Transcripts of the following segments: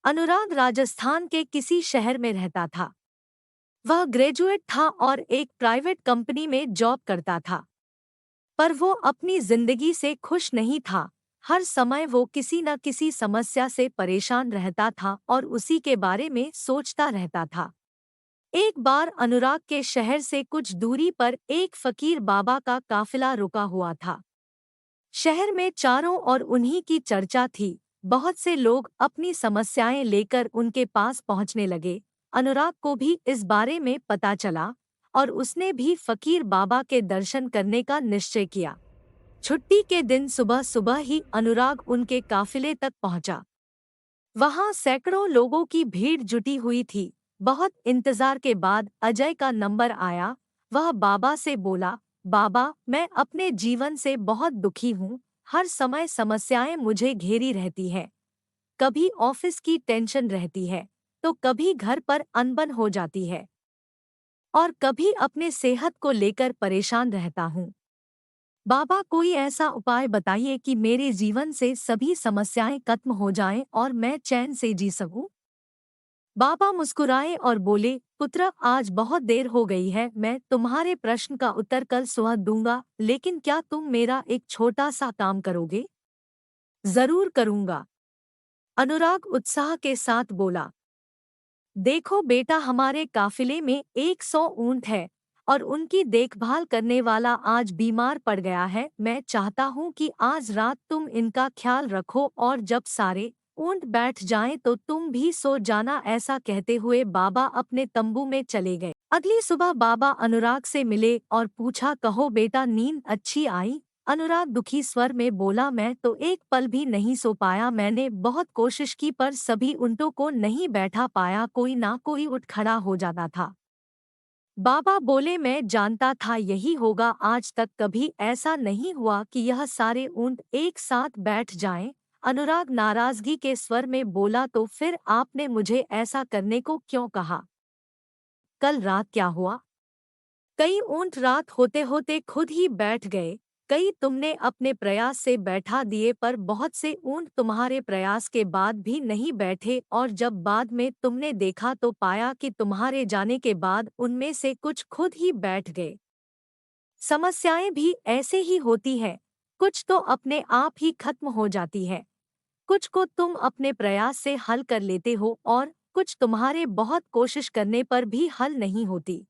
अनुराग राजस्थान के किसी शहर में रहता था। वह ग्रेजुएट था और एक प्राइवेट कंपनी में जॉब करता था। पर वो अपनी जिंदगी से खुश नहीं था। हर समय वो किसी न किसी समस्या से परेशान रहता था और उसी के बारे में सोचता रहता था। एक बार अनुराग के शहर से कुछ दूरी पर एक फकीर बाबा का काफिला रुका हुआ था। शहर में चारों ओर उन्हीं की चर्चा थी। बहुत से लोग अपनी समस्याएं लेकर उनके पास पहुंचने लगे। अनुराग को भी इस बारे में पता चला और उसने भी फकीर बाबा के दर्शन करने का निश्चय किया। छुट्टी के दिन सुबह सुबह ही अनुराग उनके काफिले तक पहुंचा। वहां सैकड़ों लोगों की भीड़ जुटी हुई थी। बहुत इंतजार के बाद अजय का नंबर आया। वह बाबा से बोला, बाबा, मैं अपने जीवन से बहुत दुखी हूँ। हर समय समस्याएं मुझे घेरी रहती है। कभी ऑफिस की टेंशन रहती है, तो कभी घर पर अनबन हो जाती है और कभी अपने सेहत को लेकर परेशान रहता हूँ। बाबा, कोई ऐसा उपाय बताइए कि मेरे जीवन से सभी समस्याएं खत्म हो जाएं और मैं चैन से जी सकूं। बाबा मुस्कुराए और बोले, पुत्र, आज बहुत देर हो गई है। मैं तुम्हारे प्रश्न का उत्तर कल सुबह दूंगा, लेकिन क्या तुम मेरा एक छोटा सा काम करोगे? जरूर करूंगा, अनुराग उत्साह के साथ बोला। देखो बेटा, हमारे काफिले में 100 ऊंट है और उनकी देखभाल करने वाला आज बीमार पड़ गया है। मैं चाहता हूँ कि आज रात तुम इनका ख्याल रखो और जब सारे ऊंट बैठ जाएं तो तुम भी सो जाना। ऐसा कहते हुए बाबा अपने तंबू में चले गए। अगली सुबह बाबा अनुराग से मिले और पूछा, कहो बेटा, नींद अच्छी आई? अनुराग दुखी स्वर में बोला, मैं तो एक पल भी नहीं सो पाया। मैंने बहुत कोशिश की पर सभी ऊँटों को नहीं बैठा पाया। कोई ना कोई उठ खड़ा हो जाता था। बाबा बोले, मैं जानता था यही होगा। आज तक कभी ऐसा नहीं हुआ कि यह सारे ऊँट एक साथ बैठ जाएं। अनुराग नाराजगी के स्वर में बोला, तो फिर आपने मुझे ऐसा करने को क्यों कहा? कल रात क्या हुआ? कई ऊंट रात होते होते खुद ही बैठ गए। कई तुमने अपने प्रयास से बैठा दिए, पर बहुत से ऊंट तुम्हारे प्रयास के बाद भी नहीं बैठे और जब बाद में तुमने देखा तो पाया कि तुम्हारे जाने के बाद उनमें से कुछ खुद ही बैठ गए। समस्याएं भी ऐसे ही होती है। कुछ तो अपने आप ही खत्म हो जाती है, कुछ को तुम अपने प्रयास से हल कर लेते हो और कुछ तुम्हारे बहुत कोशिश करने पर भी हल नहीं होती।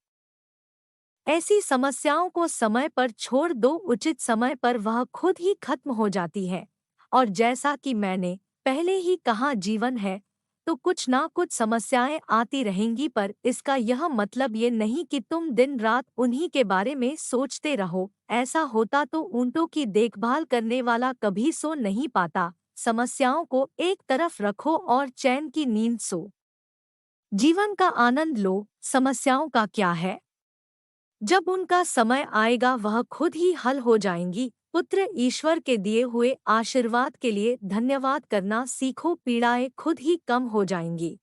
ऐसी समस्याओं को समय पर छोड़ दो, उचित समय पर वह खुद ही खत्म हो जाती है। और जैसा कि मैंने पहले ही कहा, जीवन है तो कुछ ना कुछ समस्याएं आती रहेंगी, पर इसका यह मतलब ये नहीं कि तुम दिन रात उन्हीं के बारे में सोचते रहो। ऐसा होता तो ऊँटों की देखभाल करने वाला कभी सो नहीं पाता। समस्याओं को एक तरफ रखो और चैन की नींद सो। जीवन का आनंद लो। समस्याओं का क्या है? जब उनका समय आएगा वह खुद ही हल हो जाएंगी। पुत्र, ईश्वर के दिए हुए आशीर्वाद के लिए धन्यवाद करना सीखो। पीड़ाएं खुद ही कम हो जाएंगी।